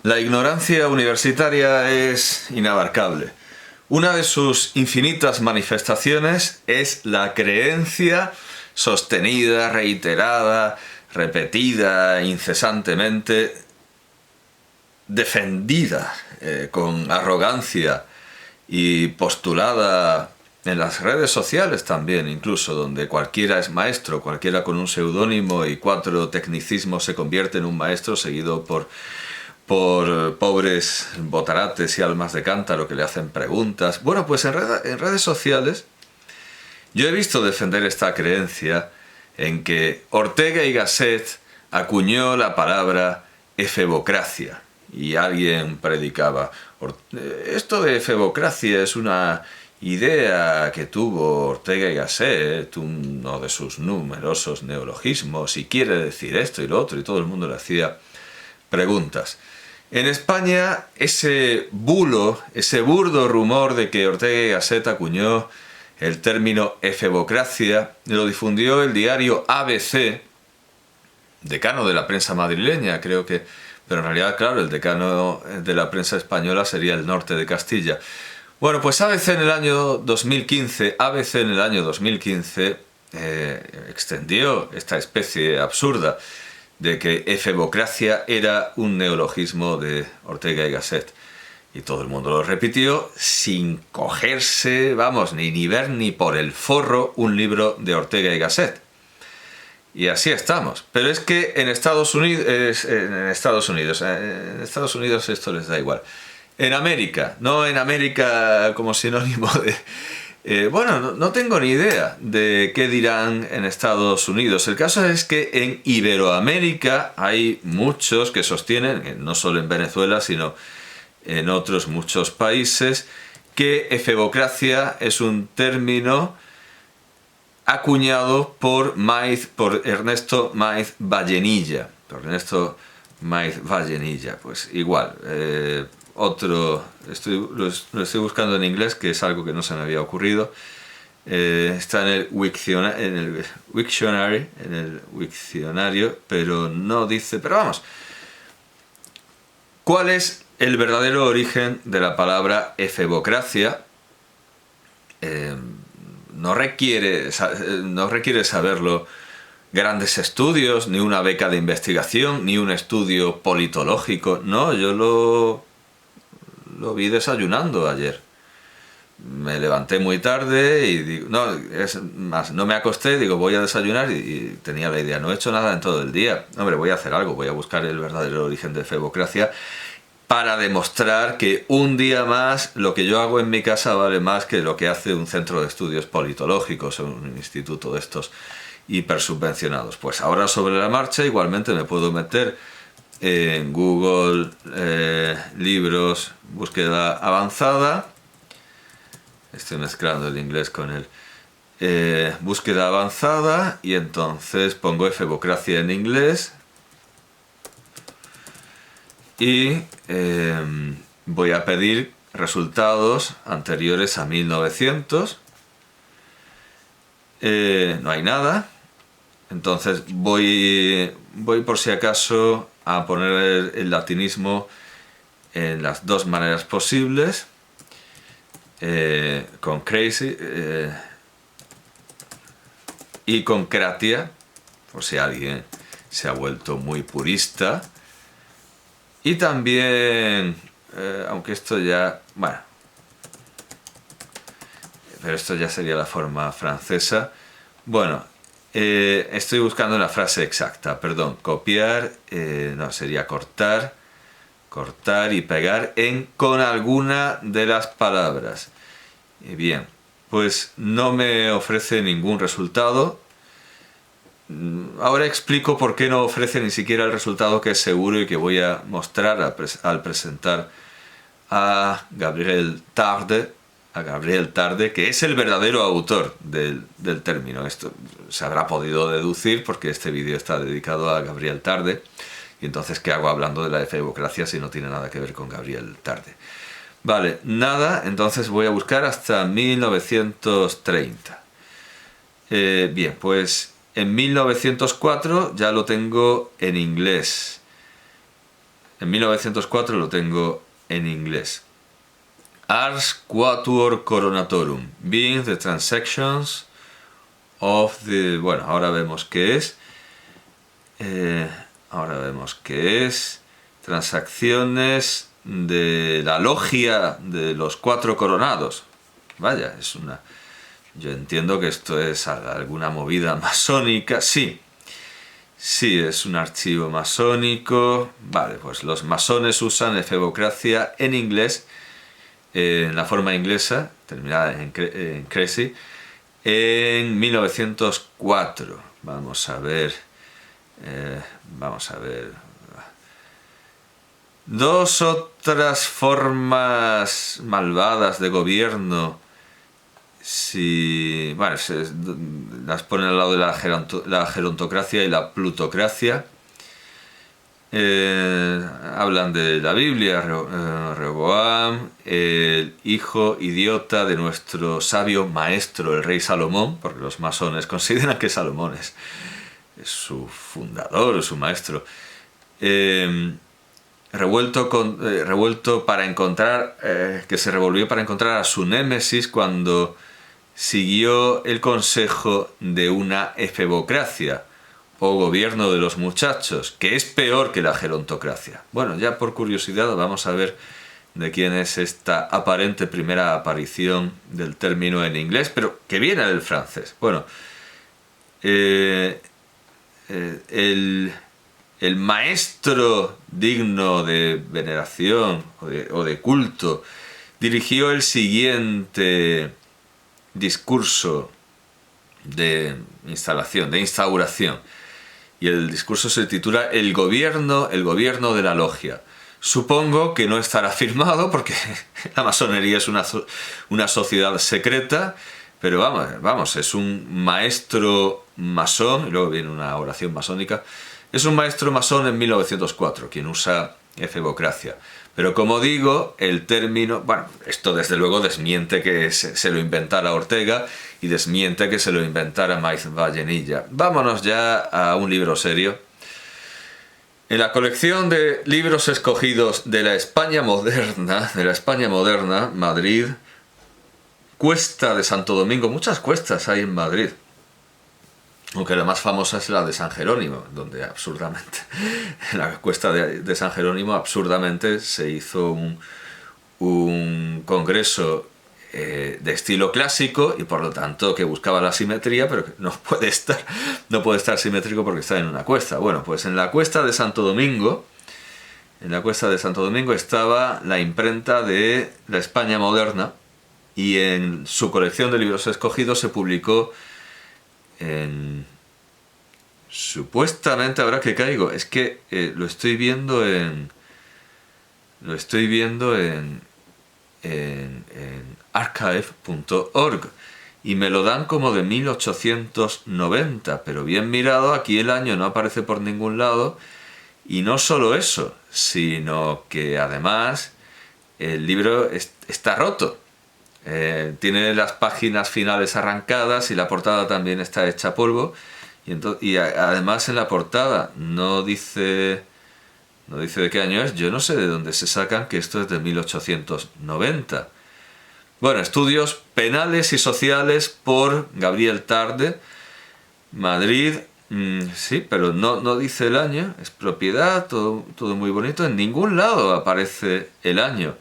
La ignorancia universitaria es inabarcable. Una de sus infinitas manifestaciones es la creencia sostenida, reiterada, repetida incesantemente, defendida con arrogancia y postulada en las redes sociales también, incluso, donde cualquiera es maestro, cualquiera con un seudónimo y 4 tecnicismos se convierte en un maestro, seguido por pobres botarates y almas de cántaro que le hacen preguntas. Bueno, pues en redes sociales yo he visto defender esta creencia en que Ortega y Gasset acuñó la palabra efebocracia. Y alguien predicaba, esto de efebocracia es una idea que tuvo Ortega y Gasset, uno de sus numerosos neologismos, y quiere decir esto y lo otro, y todo el mundo le hacía preguntas. En España, ese bulo, ese burdo rumor de que Ortega y Gasset acuñó el término efebocracia, lo difundió el diario ABC, decano de la prensa madrileña, creo que, pero en realidad, claro, el decano de la prensa española sería el Norte de Castilla. Bueno, pues ABC en el año 2015, extendió esta especie absurda de que efebocracia era un neologismo de Ortega y Gasset. Y todo el mundo lo repitió sin cogerse, vamos, ni ver ni por el forro un libro de Ortega y Gasset. Y así estamos. Pero es que en Estados Unidos esto les da igual. En América, no en América como sinónimo de... bueno, no tengo ni idea de qué dirán en Estados Unidos. El caso es que en Iberoamérica hay muchos que sostienen, no solo en Venezuela, sino en otros muchos países, que efebocracia es un término acuñado por Ernesto Máiz Vallenilla. Pues igual, lo estoy buscando en inglés, que es algo que no se me había ocurrido. Está en el Wiktionario, pero no dice... Pero vamos, ¿cuál es el verdadero origen de la palabra efebocracia? No requiere saberlo grandes estudios, ni una beca de investigación, ni un estudio politológico. No, yo lo vi desayunando ayer. Me levanté muy tarde y digo, no me acosté, digo, voy a desayunar y tenía la idea, no he hecho nada en todo el día. Hombre, voy a hacer algo, voy a buscar el verdadero origen de efebocracia para demostrar que un día más lo que yo hago en mi casa vale más que lo que hace un centro de estudios politológicos o un instituto de estos hipersubvencionados. Pues ahora sobre la marcha igualmente me puedo meter en Google, libros, búsqueda avanzada. Estoy mezclando el inglés con el búsqueda avanzada y entonces pongo efebocracia en inglés. Y voy a pedir resultados anteriores a 1900. No hay nada. Entonces voy por si acaso a poner el latinismo en las dos maneras posibles. Con crazy y con kratia, por si alguien se ha vuelto muy purista. Y también, aunque esto ya, bueno, pero esto ya sería la forma francesa. Bueno, estoy buscando la frase exacta, perdón, copiar, no, sería cortar y pegar con alguna de las palabras. Bien, pues no me ofrece ningún resultado. Ahora explico por qué no ofrece ni siquiera el resultado que es seguro y que voy a mostrar al presentar a Gabriel Tarde, que es el verdadero autor del término. Esto se habrá podido deducir porque este vídeo está dedicado a Gabriel Tarde. Y entonces, ¿qué hago hablando de la efebocracia si no tiene nada que ver con Gabriel Tarde? Vale, nada, entonces voy a buscar hasta 1930. Bien, pues en 1904 ya lo tengo en inglés. en 1904 lo tengo en inglés. Ars Quatuor Coronatorum, being the transactions of the... Bueno, ahora vemos qué es. Transacciones de la logia de los 4 coronados. Vaya, es una... Yo entiendo que esto es alguna movida masónica. Sí, es un archivo masónico. Vale, pues los masones usan efebocracia en inglés, en la forma inglesa, terminada en Cressy, en 1904. Vamos a ver. Dos otras formas malvadas de gobierno, las ponen al lado de la gerontocracia y la plutocracia. Hablan de la Biblia, Rehoboam, el hijo idiota de nuestro sabio maestro, el rey Salomón, porque los masones consideran que Salomón es su fundador, su maestro. Revuelto para encontrar, que se revolvió para encontrar a su némesis cuando siguió el consejo de una efebocracia o gobierno de los muchachos, que es peor que la gerontocracia. Bueno, ya por curiosidad vamos a ver de quién es esta aparente primera aparición del término en inglés, pero que viene del francés. Bueno, el maestro digno de veneración o de culto dirigió el siguiente discurso de instauración. Y el discurso se titula El gobierno de la logia. Supongo que no estará firmado porque la masonería es una sociedad secreta, pero vamos, es un maestro masón, y luego viene una oración masónica. Es un maestro masón en 1904 quien usa efebocracia. Pero como digo, el término... Bueno, esto desde luego desmiente que se lo inventara Ortega y desmiente que se lo inventara Maiz Vallenilla. Vámonos ya a un libro serio. En la colección de libros escogidos de la España moderna, Madrid, Cuesta de Santo Domingo, muchas cuestas hay en Madrid. Aunque la más famosa es la de San Jerónimo, donde absurdamente, en la cuesta de San Jerónimo, absurdamente se hizo un congreso de estilo clásico y por lo tanto que buscaba la simetría, pero que no puede estar simétrico porque está en una cuesta. Bueno, pues en la cuesta de Santo Domingo, estaba la imprenta de la España moderna y en su colección de libros escogidos se publicó supuestamente, ahora que caigo, es que lo estoy viendo en archive.org y me lo dan como de 1890, pero bien mirado, aquí el año no aparece por ningún lado. Y no solo eso, sino que además el libro está roto. Tiene las páginas finales arrancadas y la portada también está hecha polvo. Y además en la portada no dice de qué año es. Yo no sé de dónde se sacan que esto es de 1890. Bueno, Estudios Penales y Sociales por Gabriel Tarde, Madrid. Sí, pero no dice el año. Es propiedad, todo muy bonito. En ningún lado aparece el año.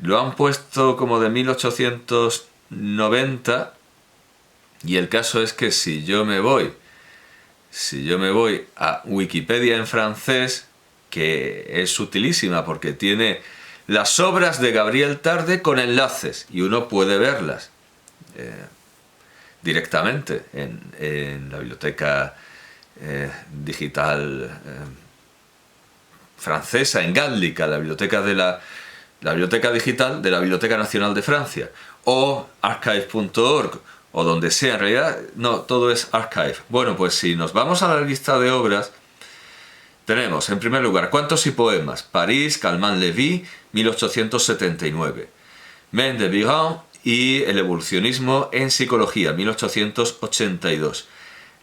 Lo han puesto como de 1890 y el caso es que si yo me voy a Wikipedia en francés, que es utilísima porque tiene las obras de Gabriel Tarde con enlaces y uno puede verlas directamente en la biblioteca digital francesa, en Gálica, la biblioteca digital de la Biblioteca Nacional de Francia, o archive.org, o donde sea. En realidad, no, todo es archive. Bueno, pues si nos vamos a la lista de obras, tenemos, en primer lugar, Cuentos y poemas, París, Calment-Levy, 1879. Maine de Biran y el evolucionismo en psicología, 1882.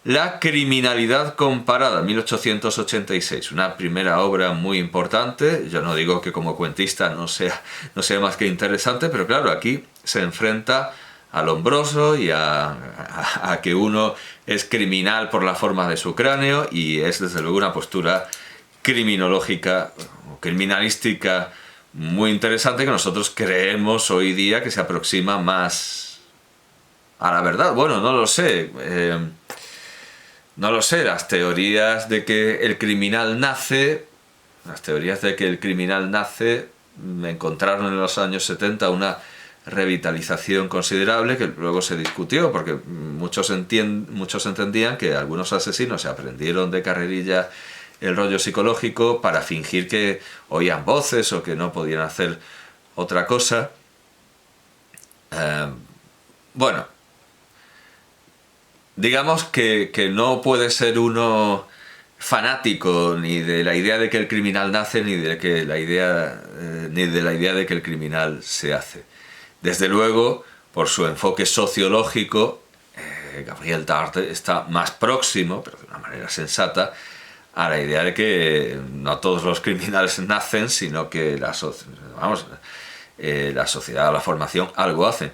La criminalidad comparada, 1886, una primera obra muy importante. Yo no digo que como cuentista no sea más que interesante, pero claro, aquí se enfrenta al hombroso y a que uno es criminal por la forma de su cráneo, y es desde luego una postura criminológica o criminalística muy interesante que nosotros creemos hoy día que se aproxima más a la verdad. Bueno, no lo sé. No lo sé, las teorías de que el criminal nace encontraron en los años 70 una revitalización considerable que luego se discutió, porque muchos entendían que algunos asesinos se aprendieron de carrerilla el rollo psicológico para fingir que oían voces o que no podían hacer otra cosa. Bueno, digamos que no puede ser uno fanático ni de la idea de que el criminal nace ni de la idea de que el criminal se hace. Desde luego, por su enfoque sociológico, Gabriel Tarde está más próximo, pero de una manera sensata, a la idea de que no todos los criminales nacen, sino que la sociedad, la formación, algo hacen.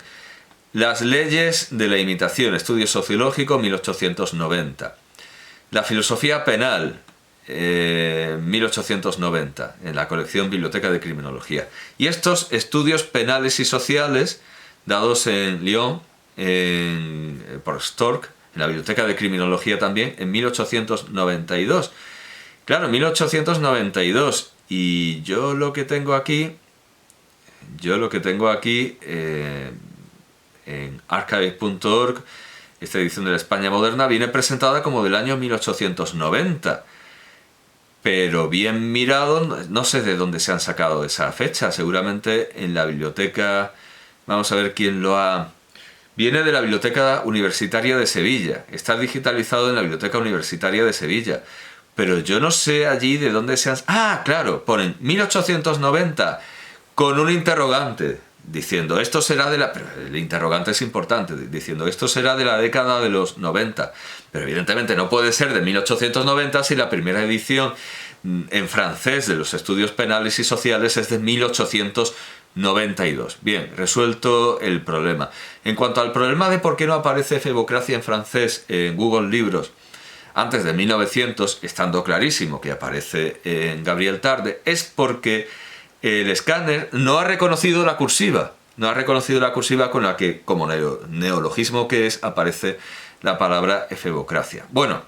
Las leyes de la imitación, estudio sociológico, 1890. La filosofía penal, 1890, en la colección Biblioteca de Criminología. Y estos estudios penales y sociales, dados en Lyon, por Stork, en la Biblioteca de Criminología también, en 1892. Claro, 1892. Y yo lo que tengo aquí, en archive.org, esta edición de la España moderna, viene presentada como del año 1890. Pero bien mirado, no sé de dónde se han sacado esa fecha. Seguramente en la biblioteca, vamos a ver quién lo ha... Viene de la Biblioteca Universitaria de Sevilla. Está digitalizado en la Biblioteca Universitaria de Sevilla. Pero yo no sé allí de dónde se han... Ah, claro, ponen 1890 con un interrogante, diciendo esto será de la... Pero el interrogante es importante, diciendo esto será de la década de los 90. Pero evidentemente no puede ser de 1890 si la primera edición en francés de los estudios penales y sociales es de 1892. Bien, resuelto el problema. En cuanto al problema de por qué no aparece Febocracia en francés en Google Libros antes de 1900, estando clarísimo que aparece en Gabriel Tarde, es porque el escáner no ha reconocido la cursiva. No ha reconocido la cursiva con la que, como neologismo que es, aparece la palabra efebocracia. Bueno,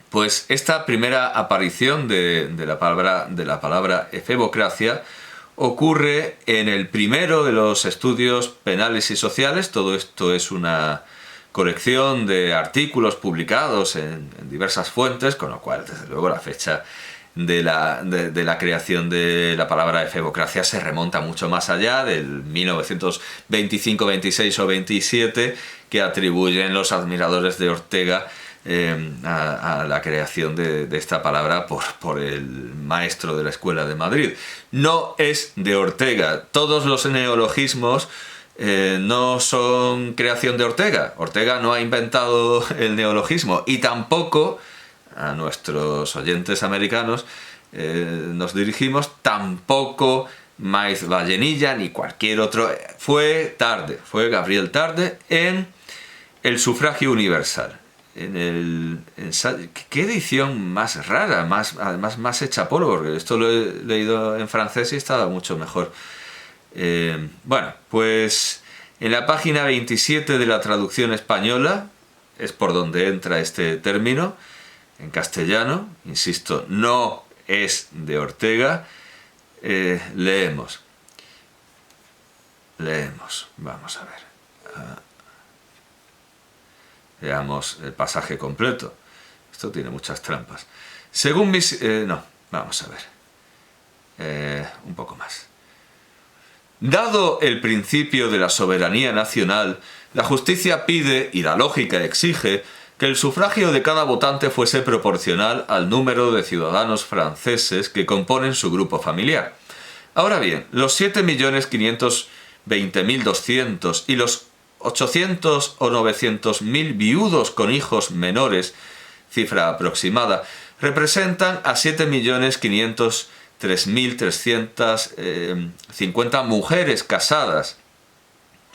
pues esta primera aparición de la palabra efebocracia ocurre en el primero de los estudios penales y sociales. Todo esto es una colección de artículos publicados en diversas fuentes, con lo cual, desde luego, la fecha de la creación de la palabra efebocracia se remonta mucho más allá, del 1925, 26 o 27, que atribuyen los admiradores de Ortega a la creación de esta palabra por el maestro de la Escuela de Madrid. No es de Ortega. Todos los neologismos no son creación de Ortega. Ortega no ha inventado el neologismo, y tampoco, a nuestros oyentes americanos nos dirigimos, tampoco Maíz Vallenilla ni cualquier otro. Fue Gabriel Tarde en El sufragio universal. En el ensayo. ¿Qué edición más rara? Además más hecha polvo, porque esto lo he leído en francés y estaba mucho mejor. Bueno, pues en la página 27 de la traducción española es por donde entra este término. En castellano, insisto, no es de Ortega. Leemos, vamos a ver. Veamos el pasaje completo. Esto tiene muchas trampas. Según mis... no, vamos a ver. Un poco más. Dado el principio de la soberanía nacional, la justicia pide, y la lógica exige, que el sufragio de cada votante fuese proporcional al número de ciudadanos franceses que componen su grupo familiar. Ahora bien, los 7.520.200 y los 800 o 900.000 viudos con hijos menores, cifra aproximada, representan a 7.503.350 mujeres casadas,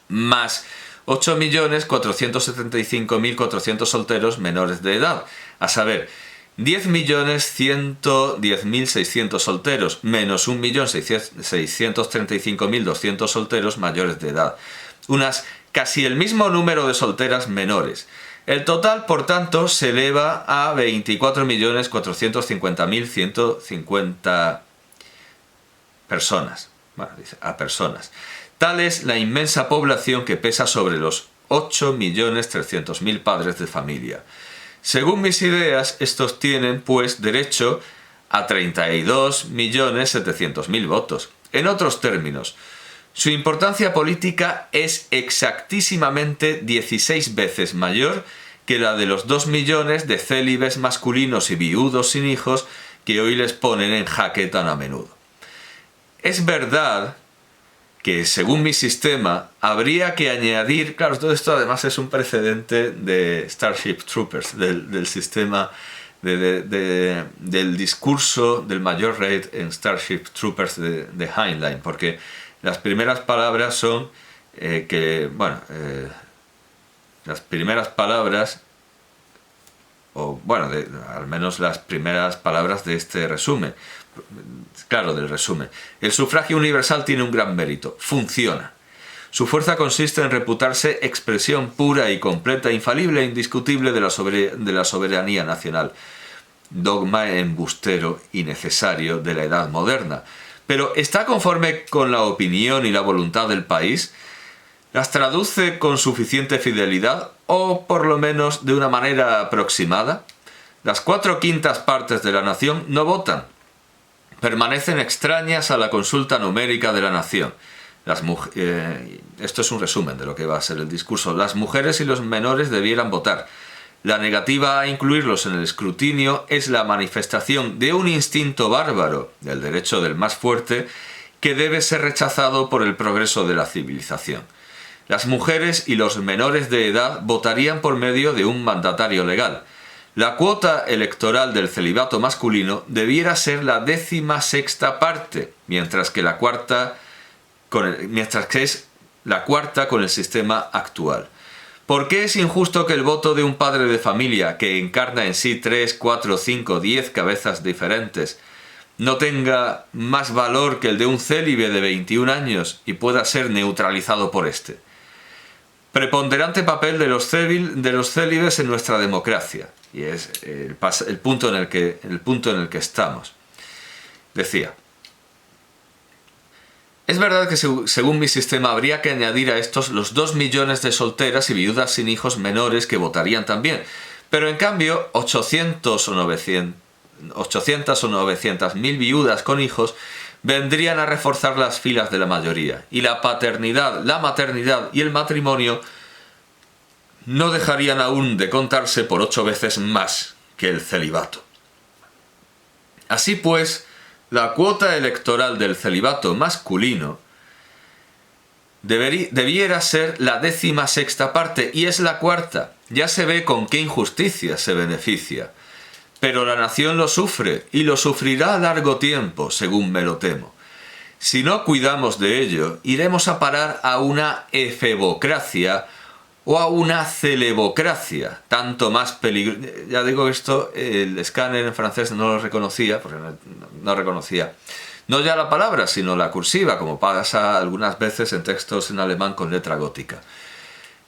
más 8.475.400 solteros menores de edad, a saber, 10.110.600 solteros, menos 1.635.200 solteros mayores de edad. Casi el mismo número de solteras menores. El total, por tanto, se eleva a 24.450.150 personas. Bueno, dice, a personas. Tal es la inmensa población que pesa sobre los 8.300.000 padres de familia. Según mis ideas, estos tienen, pues, derecho a 32.700.000 votos. En otros términos, su importancia política es exactísimamente 16 veces mayor que la de los 2 millones de célibes masculinos y viudos sin hijos que hoy les ponen en jaque tan a menudo. Es verdad que, según mi sistema, habría que añadir... Claro, todo esto además es un precedente de Starship Troopers, del sistema del discurso del Mayor Reid en Starship Troopers de Heinlein, porque las primeras palabras son las primeras palabras, o bueno, al menos las primeras palabras de este resumen, claro, del resumen. El sufragio universal tiene un gran mérito, funciona. Su fuerza consiste en reputarse expresión pura y completa, infalible e indiscutible de la soberanía nacional, dogma embustero y necesario de la edad moderna. Pero ¿está conforme con la opinión y la voluntad del país? ¿Las traduce con suficiente fidelidad o por lo menos de una manera aproximada? Las 4/5 partes de la nación no votan. Permanecen extrañas a la consulta numérica de la nación. Esto es un resumen de lo que va a ser el discurso. Las mujeres y los menores debieran votar. La negativa a incluirlos en el escrutinio es la manifestación de un instinto bárbaro, del derecho del más fuerte, que debe ser rechazado por el progreso de la civilización. Las mujeres y los menores de edad votarían por medio de un mandatario legal. La cuota electoral del celibato masculino debiera ser la 16ª parte, mientras que es la cuarta con el sistema actual. ¿Por qué es injusto que el voto de un padre de familia que encarna en sí 3, 4, 5, 10 cabezas diferentes no tenga más valor que el de un célibe de 21 años y pueda ser neutralizado por este? Preponderante papel de los célibes en nuestra democracia, y es el punto en el que estamos. Decía: es verdad que según mi sistema habría que añadir a estos los 2 millones de solteras y viudas sin hijos menores que votarían también, pero en cambio 800 o 900.000 viudas con hijos vendrían a reforzar las filas de la mayoría, y la paternidad, la maternidad y el matrimonio no dejarían aún de contarse por 8 veces más que el celibato. Así pues, la cuota electoral del celibato masculino debiera ser la 16ª parte, y es la cuarta. Ya se ve con qué injusticia se beneficia. Pero la nación lo sufre, y lo sufrirá a largo tiempo, según me lo temo. Si no cuidamos de ello, iremos a parar a una efebocracia o a una celebocracia, tanto más peligrosa. Ya digo esto, el escáner en francés no lo reconocía, porque no reconocía no ya la palabra, sino la cursiva, como pasa algunas veces en textos en alemán con letra gótica.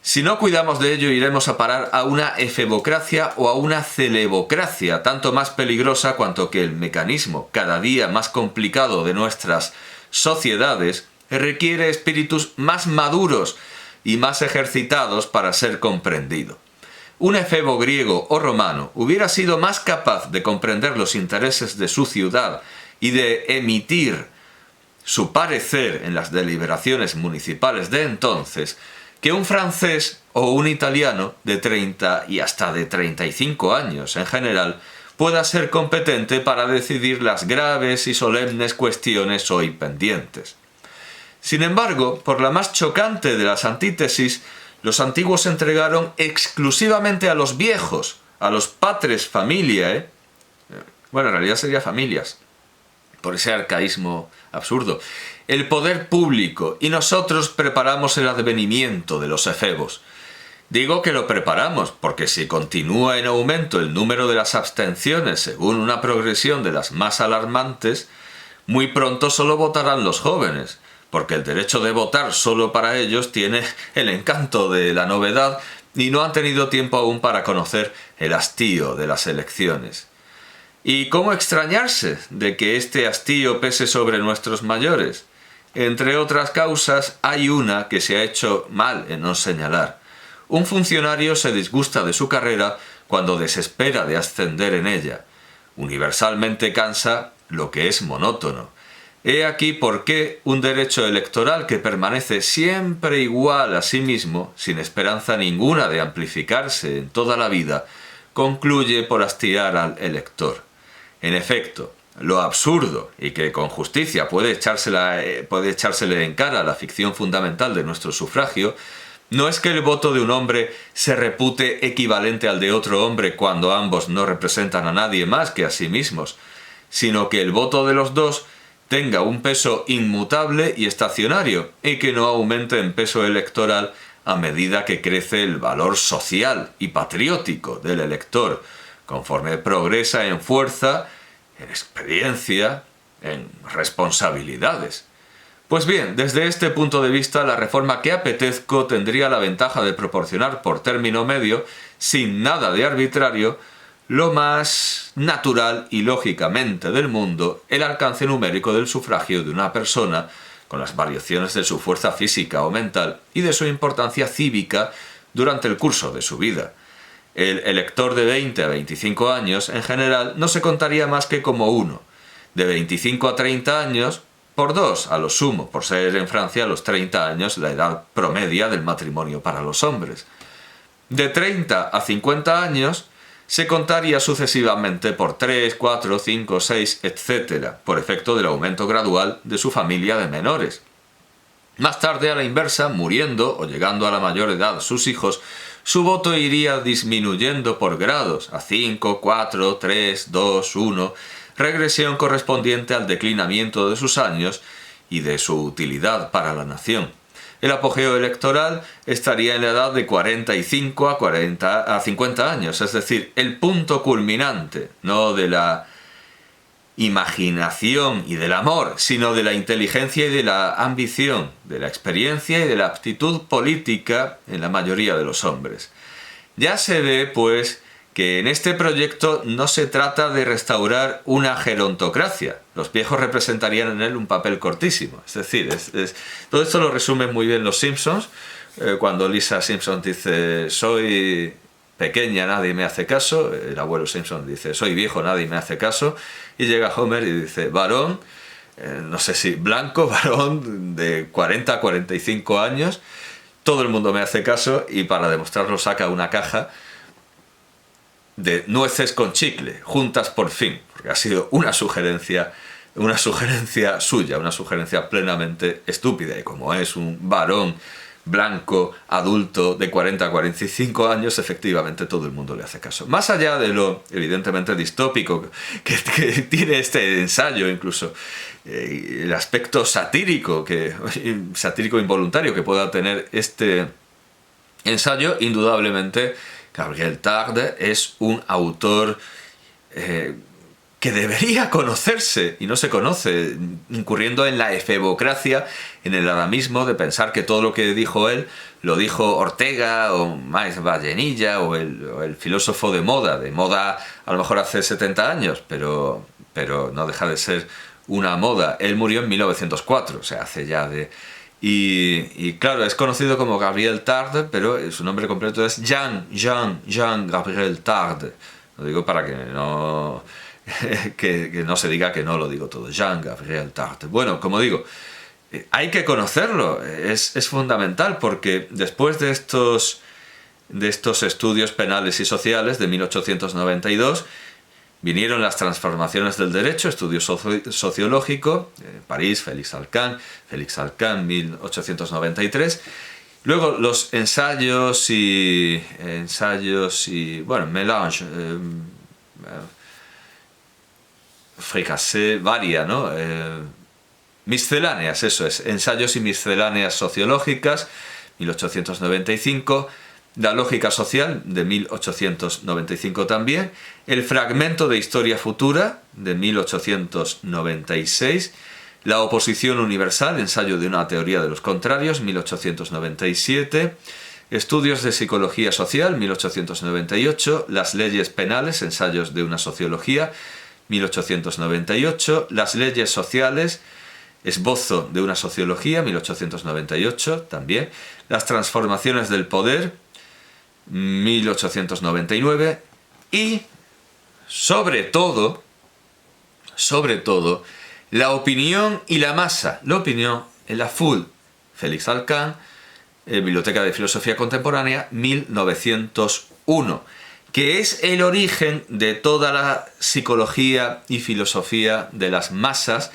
Si no cuidamos de ello, iremos a parar a una efebocracia o a una celebocracia, tanto más peligrosa cuanto que el mecanismo cada día más complicado de nuestras sociedades requiere espíritus más maduros y más ejercitados para ser comprendido. Un efebo griego o romano hubiera sido más capaz de comprender los intereses de su ciudad y de emitir su parecer en las deliberaciones municipales de entonces que un francés o un italiano de 30 y hasta de 35 años en general pueda ser competente para decidir las graves y solemnes cuestiones hoy pendientes. Sin embargo, por la más chocante de las antítesis, Los antiguos se entregaron exclusivamente a los viejos, a los patres familiae, bueno, en realidad sería familias, por ese arcaísmo absurdo, el poder público, y nosotros preparamos el advenimiento de los efebos. Digo que lo preparamos, porque si continúa en aumento el número de las abstenciones según una progresión de las más alarmantes, muy pronto solo votarán los jóvenes, porque el derecho de votar solo para ellos tiene el encanto de la novedad y no han tenido tiempo aún para conocer el hastío de las elecciones. ¿Y cómo extrañarse de que este hastío pese sobre nuestros mayores? Entre otras causas, hay una que se ha hecho mal en no señalar. Un funcionario se disgusta de su carrera cuando desespera de ascender en ella. Universalmente cansa lo que es monótono. He aquí por qué un derecho electoral que permanece siempre igual a sí mismo, sin esperanza ninguna de amplificarse en toda la vida, concluye por hastiar al elector. En efecto, lo absurdo, y que con justicia puede echársele en cara a la ficción fundamental de nuestro sufragio, no es que el voto de un hombre se repute equivalente al de otro hombre cuando ambos no representan a nadie más que a sí mismos, sino que el voto de los dos tenga un peso inmutable y estacionario, y que no aumente en peso electoral a medida que crece el valor social y patriótico del elector, conforme progresa en fuerza, en experiencia, en responsabilidades. Pues bien, desde este punto de vista, la reforma que apetezco tendría la ventaja de proporcionar por término medio, sin nada de arbitrario, lo más natural y lógicamente del mundo, el alcance numérico del sufragio de una persona, con las variaciones de su fuerza física o mental y de su importancia cívica durante el curso de su vida. El elector de 20 a 25 años, en general, no se contaría más que como uno. De 25 a 30 años, por dos, a lo sumo, por ser en Francia a los 30 años la edad promedia del matrimonio para los hombres. De 30 a 50 años se contaría sucesivamente por 3, 4, 5, 6, etc., por efecto del aumento gradual de su familia de menores. Más tarde, a la inversa, muriendo o llegando a la mayor edad sus hijos, su voto iría disminuyendo por grados, a 5, 4, 3, 2, 1, regresión correspondiente al declinamiento de sus años y de su utilidad para la nación. El apogeo electoral estaría en la edad de 45 a 50 años, es decir, el punto culminante, no de la imaginación y del amor, sino de la inteligencia y de la ambición, de la experiencia y de la aptitud política en la mayoría de los hombres. Ya se ve, pues, que en este proyecto no se trata de restaurar una gerontocracia. Los viejos representarían en él un papel cortísimo. Es decir, todo esto lo resumen muy bien los Simpsons, cuando Lisa Simpson dice «soy pequeña, nadie me hace caso», el abuelo Simpson dice «soy viejo, nadie me hace caso», y llega Homer y dice «varón, no sé si blanco, varón de 40 a 45 años, todo el mundo me hace caso», y para demostrarlo saca una caja de nueces con chicle, juntas por fin, porque ha sido una sugerencia suya, una sugerencia plenamente estúpida, y como es un varón blanco, adulto, de 40 a 45 años, efectivamente todo el mundo le hace caso. Más allá de lo evidentemente distópico que tiene este ensayo, incluso el aspecto satírico involuntario que pueda tener este ensayo, indudablemente Gabriel Tarde es un autor que debería conocerse y no se conoce, incurriendo en la efebocracia, en el adamismo de pensar que todo lo que dijo él lo dijo Ortega o Maes Vallenilla o el filósofo de moda a lo mejor hace 70 años, pero no deja de ser una moda. Él murió en 1904, o sea, hace ya de... Y claro, es conocido como Gabriel Tarde, pero su nombre completo es Jean Gabriel Tarde. Lo digo para que no se diga que no lo digo todo. Jean Gabriel Tarde. Bueno, como digo, hay que conocerlo, es fundamental, porque después de estos estudios penales y sociales de 1892, vinieron las transformaciones del derecho, estudio sociológico, París, Félix Alcan, 1893. Luego los ensayos y bueno, mélange, fricassé, varia, ¿no? Misceláneas, eso es, ensayos y misceláneas sociológicas, 1895, la lógica social, de 1895 también, el fragmento de historia futura, de 1896, la oposición universal, ensayo de una teoría de los contrarios, 1897, estudios de psicología social, 1898, las leyes penales, ensayos de una sociología, 1898, las leyes sociales, esbozo de una sociología, 1898 también, las transformaciones del poder, 1899, y sobre todo, la opinión y la masa. La opinión en la foule, Félix Alcan, Biblioteca de Filosofía Contemporánea, 1901, que es el origen de toda la psicología y filosofía de las masas,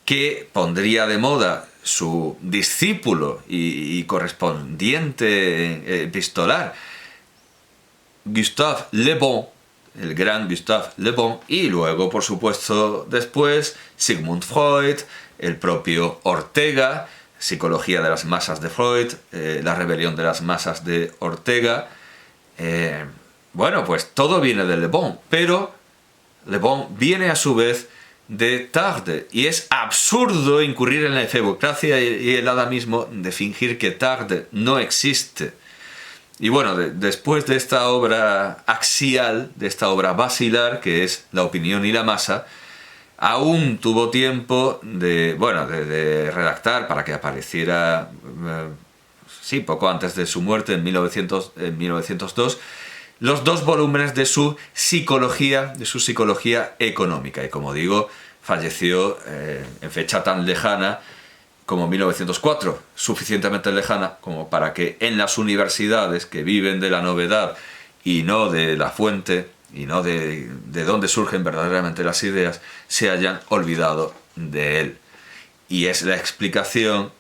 que pondría de moda su discípulo y correspondiente epistolar, Gustave Le Bon, el gran Gustave Le Bon, y luego, por supuesto, después, Sigmund Freud, el propio Ortega, Psicología de las masas de Freud, La rebelión de las masas de Ortega. Bueno, pues todo viene de Le Bon, pero Le Bon viene a su vez de Tarde, y es absurdo incurrir en la efebocracia y el adamismo de fingir que Tarde no existe. Y bueno, después de esta obra axial, de esta obra basilar, que es La opinión y la masa, aún tuvo tiempo de redactar para que apareciera, sí, poco antes de su muerte, en 1902, los 2 volúmenes de su psicología económica. Y como digo, falleció en fecha tan lejana como 1904, suficientemente lejana como para que en las universidades, que viven de la novedad y no de la fuente, y no de dónde surgen verdaderamente las ideas, se hayan olvidado de él. Y es la explicación,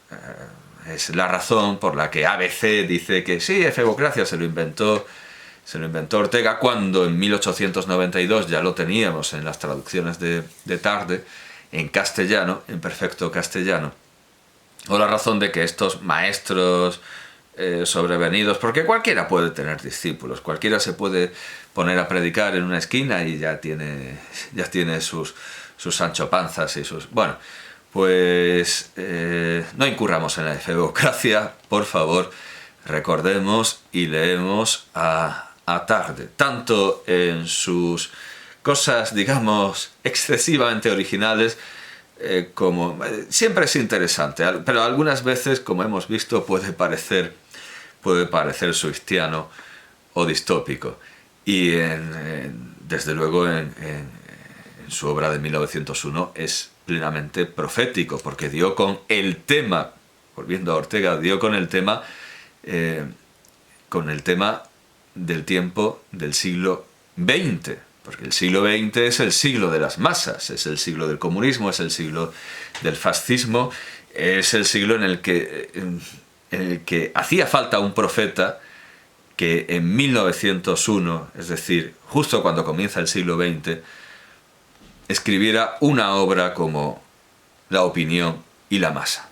es la razón por la que ABC dice que sí, efebocracia se lo inventó Ortega, cuando en 1892 ya lo teníamos en las traducciones de Tarde, en castellano, en perfecto castellano. O la razón de que estos maestros sobrevenidos, porque cualquiera puede tener discípulos, cualquiera se puede poner a predicar en una esquina y ya tiene sus Sancho Panzas y sus... Bueno, pues no incurramos en la efebocracia, por favor, recordemos y leemos a Tarde, tanto en sus cosas, digamos, excesivamente originales, como siempre es interesante, pero algunas veces, como hemos visto, puede parecer suistiano o distópico. Y desde luego en su obra de 1901 es plenamente profético, porque dio con el tema, volviendo a Ortega, dio con el tema del tiempo del siglo XX, porque el siglo XX es el siglo de las masas, es el siglo del comunismo, es el siglo del fascismo, es el siglo en el que hacía falta un profeta que en 1901, es decir, justo cuando comienza el siglo XX, escribiera una obra como La opinión y la masa.